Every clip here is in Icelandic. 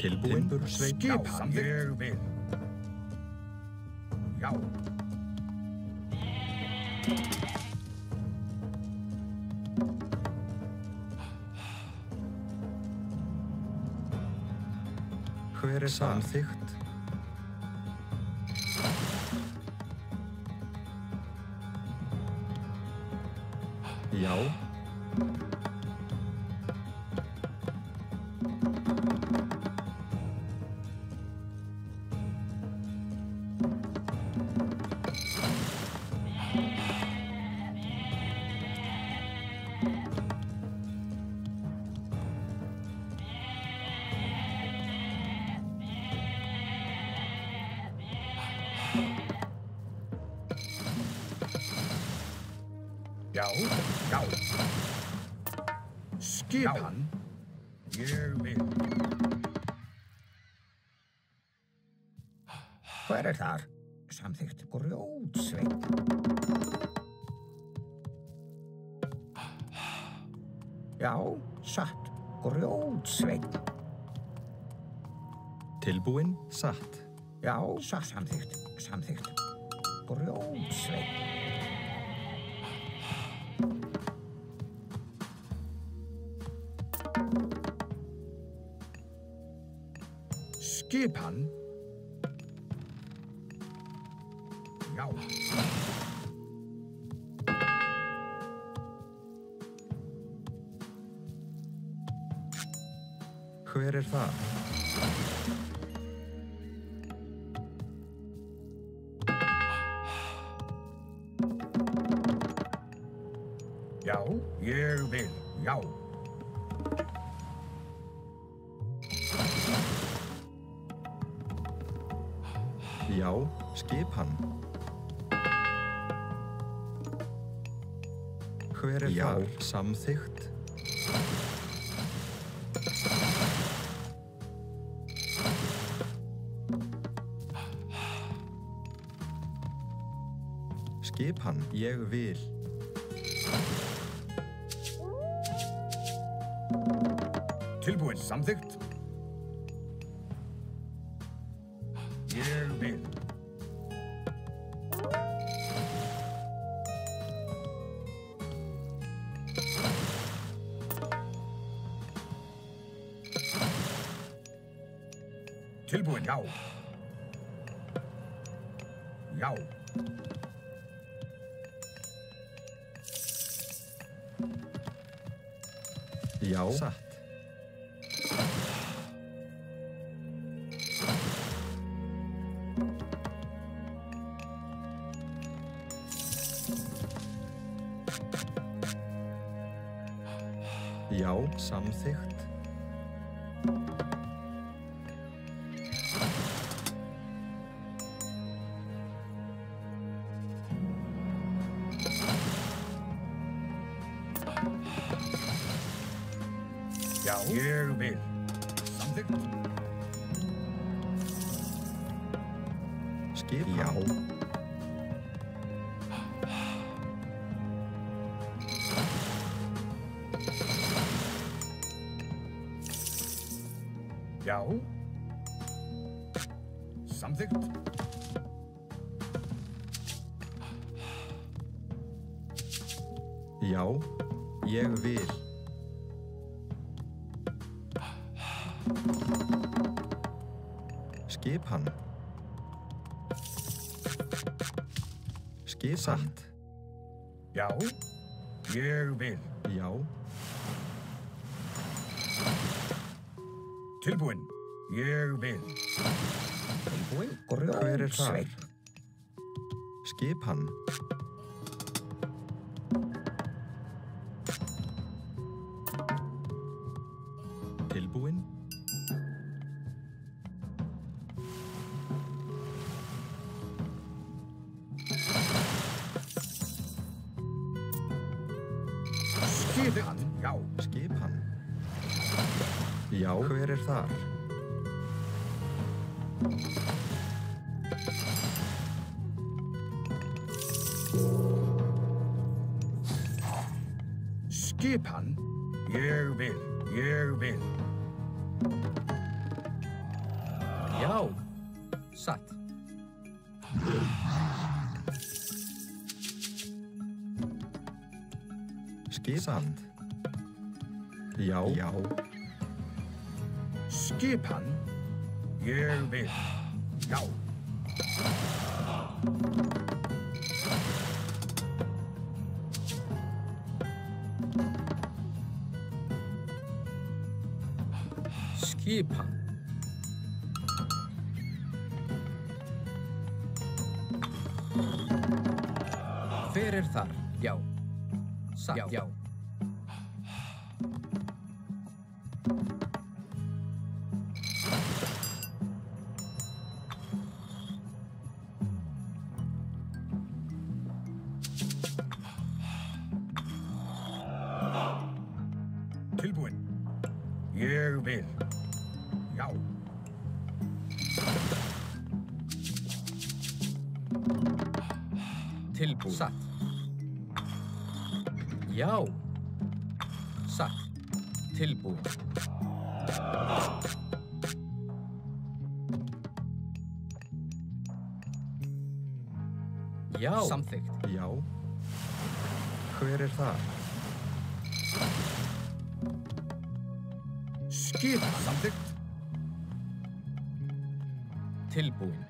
Tilbúin, skipan, ég vil. Já. Hver samþykkt? Já. Já, já. Skipan, ég vil. Hver þar? Samþykkt grjótsveinn. Já, satt, grjótsveinn. Tilbúin, satt. Já, satt, samþykkt. Grjótsveinn. Skipan. Já. Hver það? Já, ég vil, já. Já, skipan. Hver Já, þar? Samþykkt. Skipan, ég vil. Tilbúin, samþykkt. Ég vil. Tilbúin, já. Já. Já, satt. Já, samþykkt. Já, ég vil. Samþykkt. Skipan. Já. Já. Samþykkt. Já, ég vil. Skipan. Skipan. Satt. Já, ég vil. Já. Tilbúin, ég vil. Tilbúin, Hver þar? grjótsveinn. Skipan. Tilbúin. Skipan, já. Skipan. Já, hver þar? Skipan, ég vil, ég vil. Já. Satt. Skipan. Já. Já. Skipan. Ég vil. Já. Skipan. Hver er þar? Já. Satt. Já. Já. Tilbúinn. Ég vil. Já. Tilbúin. Satt. Já. Satt. Tilbúin. Já. Samþykkt. Já. Hver er það? Skipan. Samþykkt. Tilbúin.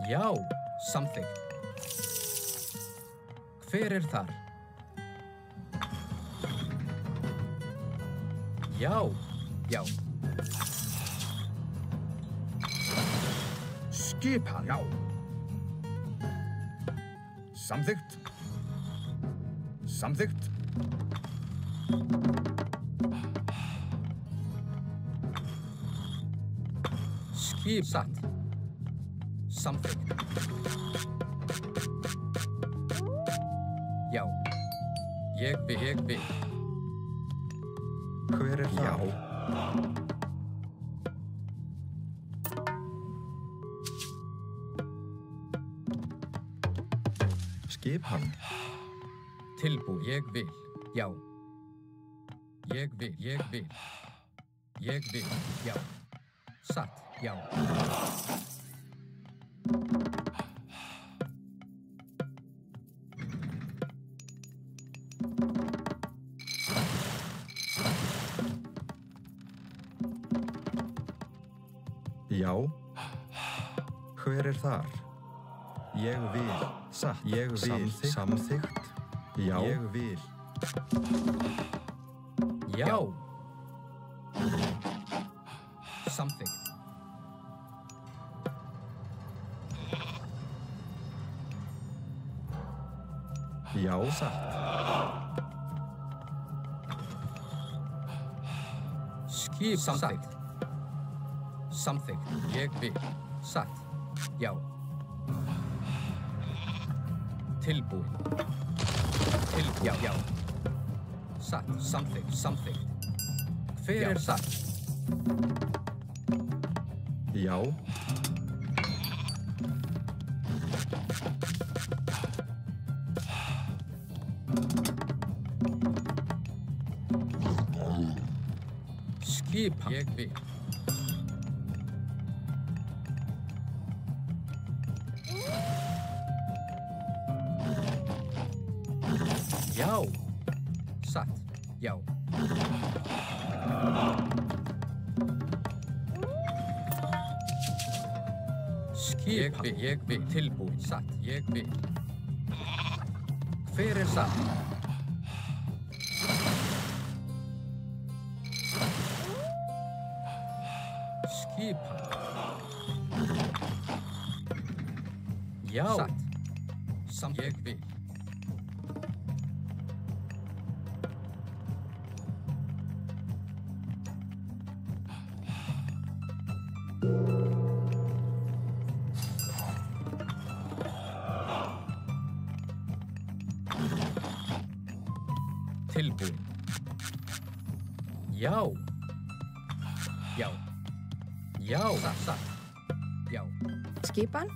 Já, samþykkt. Hver er þar? Já, já. Skipan. Já. Samþykkt. Samþykkt. Skip. Satt. Samþykkt. Já. Ég vil. Hver er það? Já. Skipan. Tilbúin. Ég vil. Já. Ég vil. Ég vil. Já. Satt. Já. Já. Hver er þar? Ég vil. Satt. Ég vil. Samþykkt. Já. Ég vil. Já. Samþykkt. Já. Satt. Skip. Samþykkt. Samþykkt. Ég vil. Satt. Já. Tilbúin. Já. Já. Satt. Samþykkt. Hver er satt? Já. Skipan. Ég vil. Já. Satt. Já. Skipan. Ég vil. Tilbúin. Satt. Ég vil. Hver er satt? Skipan. Já. Satt. Ég vil. Tilbúin. Já. Já. Já. Satt. Já. Skipan?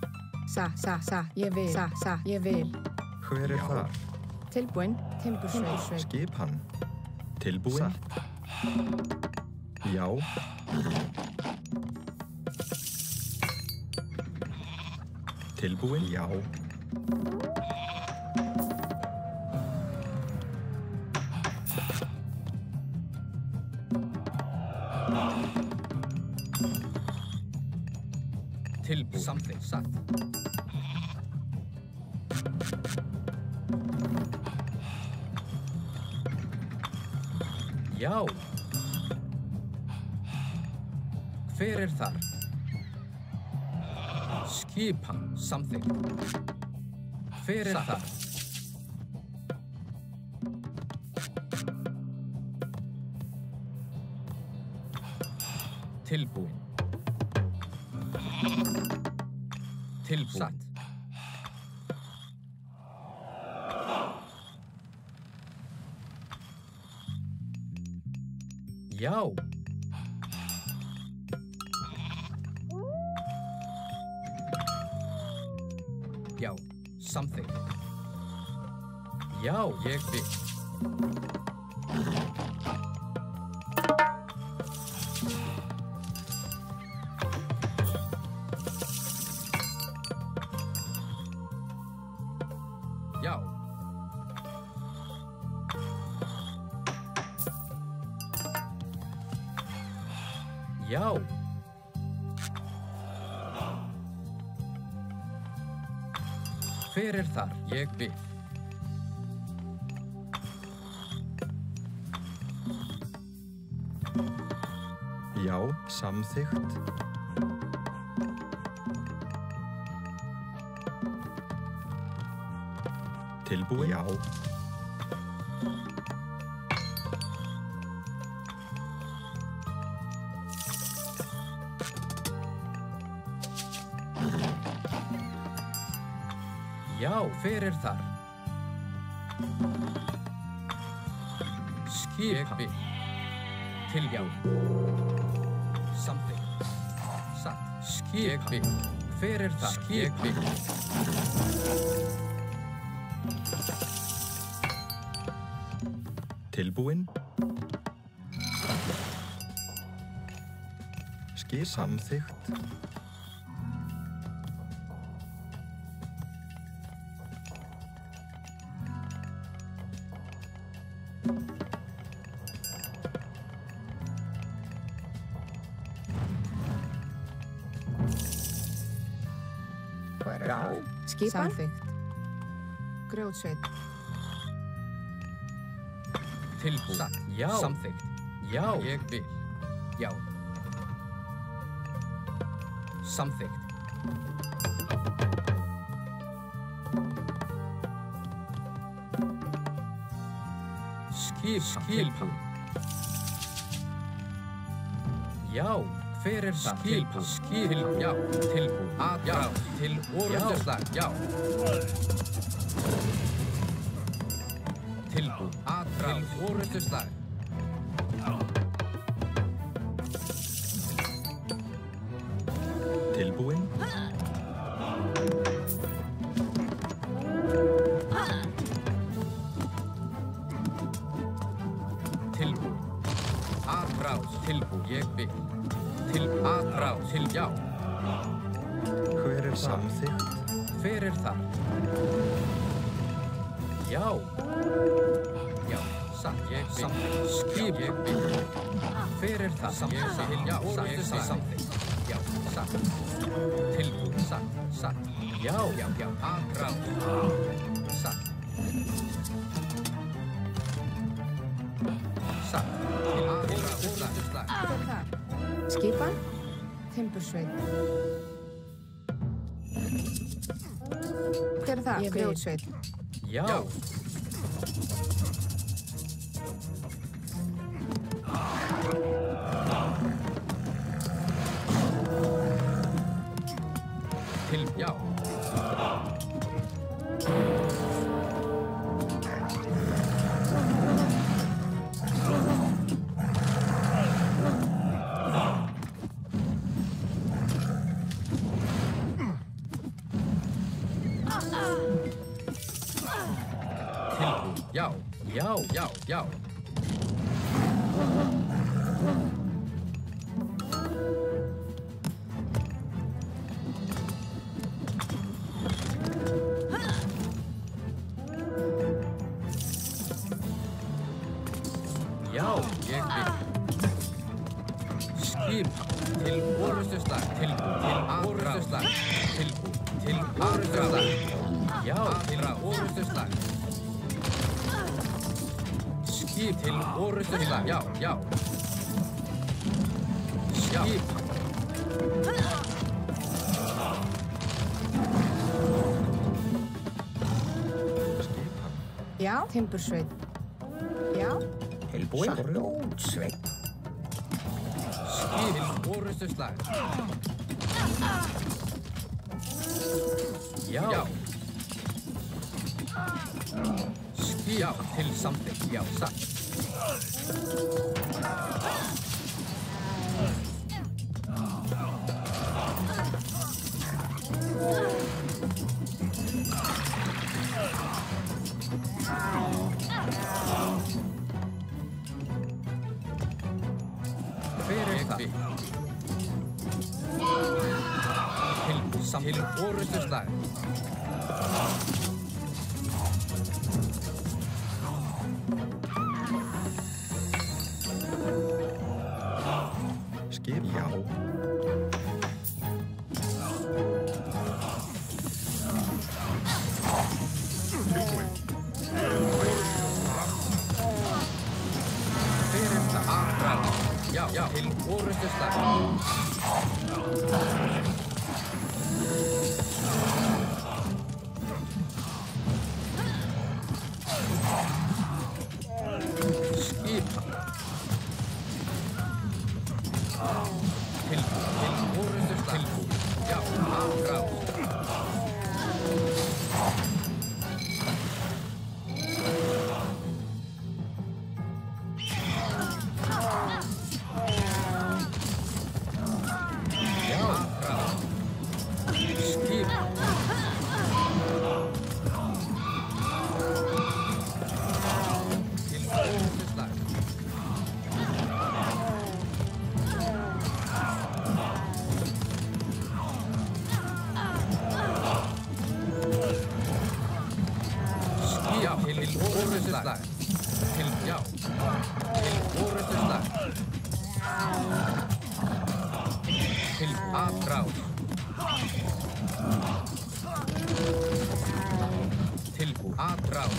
Ég vil. Ég vil. Hver er þar? Tilbúin. Timbursveit. Skipan. Tilbúin. Satt. Já. Tilbúin. Já. Tilbúin. Samþykkt. Satt. Já. Hver er þar? Skipan. Samþykkt. Hver er þar? Tilbúin. Tilbúin. Satt. Já. Já. Samþykkt. Já, ég vil. Já. Já. Hver er þar? Ég vil. Já, samþykkt. Tilbúin. Já. Já, hver er þar? Skipan. Til já. Samþykkt. Satt. Skipan. Hver er þar? Skipan. Tilbúin. Samþykkt. Já. Skipan. Samþykkt. Grjótsveit. Tilbúin. Satt. Já. Samþykkt. Já. Ég vil. Já. Samþykkt. Skipan. Já. Hver er það? Skipan. Já. Tilbúin. Já. Til orðuslag. Já. Tilbúin. Til orðuslag. Tilbúin. Tilbúin. Aðrás. Tilbúin. Ég vil. Til aðrás. Til já. Hver er samþykkt? Hver er það? Já. Já. Satt. Ég vil. Skip. Ég vil. Hver er það? Ég vil. Já. Satt. Ég samþykkt. Já. Satt. Tilbúin. Satt. Satt. Já. Já. Já. Aðrás. Satt. Satt. Til orðuslag. Skipan. Timbursveit. Hver er það? Grjótsveit. Já. Til já. Já, já, já. Já, ég vil. Skip til orustuslag, tilbúið til orustuslag, tilbúið til orustuslag. Já, til orustuslag. Skip til orustuslag, já, já. Skip. Skipan. Já, timbursveit. Já, Tilbúin. Grjótsveit. Skip til orustuslag. Já. Já. Skip til samþykkt, já, satt. Hver það? Til orustuslag. Skip. Já. Hver það? Aðra. Já, já, til orustuslag. Skipa. Tilbúið til orustuslag. Tilbúið. Já, aðra. Já, aðra. Skipa. Til orustuslag. Já, til orustuslag. Til, já. Til orustuslag. Til aðráð. Tilbúið. Aðráð.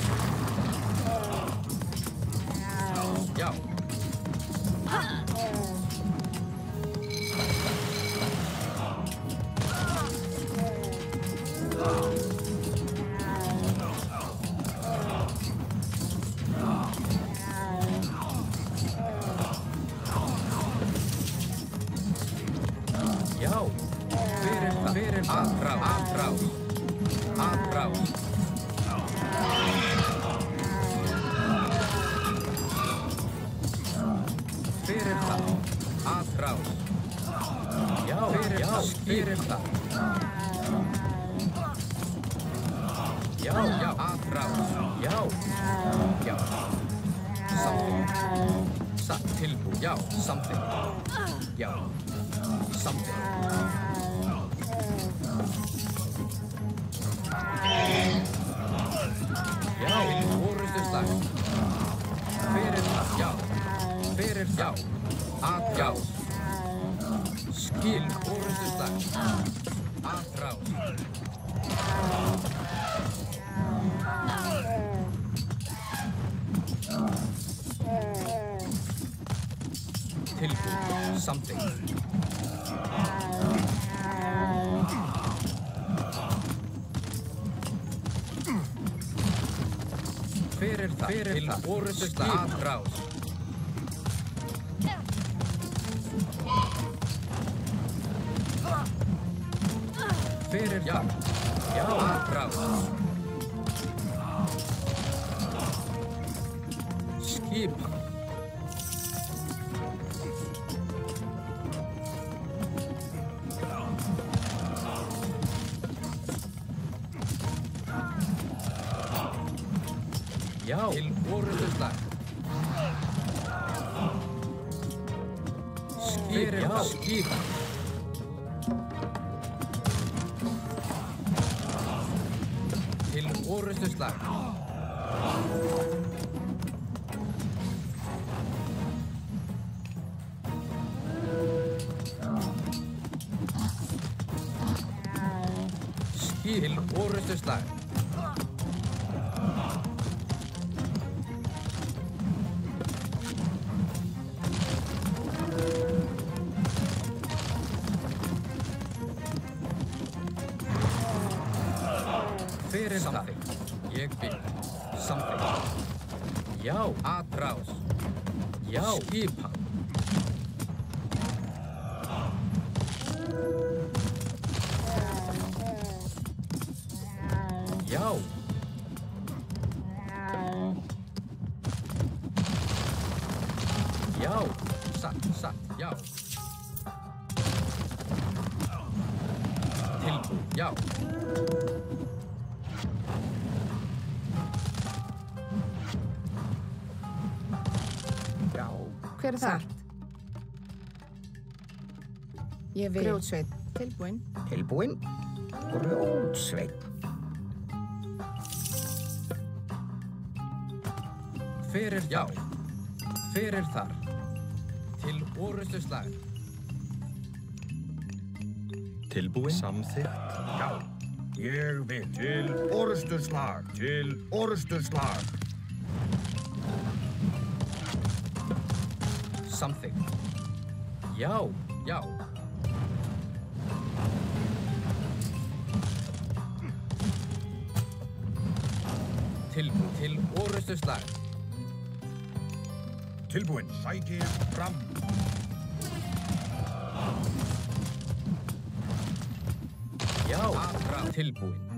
Já. Já. Hver það? Aðráð. Aðráð. Aðráð. Hver það? Aðráð. Já, hver það? Já, já, aðráð. Já. Já. Samþykkt. Tilbúið. Já, samþykkt. Já. Samþykkt. Já, til orustuslag. Hver það? Já. Hver það? Já. Skil orustuslag. Aðráð. Tilbúið. Samþykkt. Hver það? Til orustuslag. Aðráð. Hver það? Já, aðráð. Skipa. Já. Til orustuslag. Hver er það? Skipan. Til orustuslag. Til orustuslag. Hver er það? Ég vil. Samþykkt. Já. Atrás. Já. Skipan. Já. Já. Satt, já. Tilbúið, já. Já. Hver er það? Ég vil. Grjótsveinn. Tilbúinn. Tilbúinn. Grjótsveinn. Hver er já? Hver er þar? Til orustuslag. Tilbúinn. Samþykkt. Já. Ég vil. Til orustuslag. Til orustuslag. Samþykkt. Já, já. Til orustuslag. Tilbúinn. Sækir fram. Já, tilbúinn.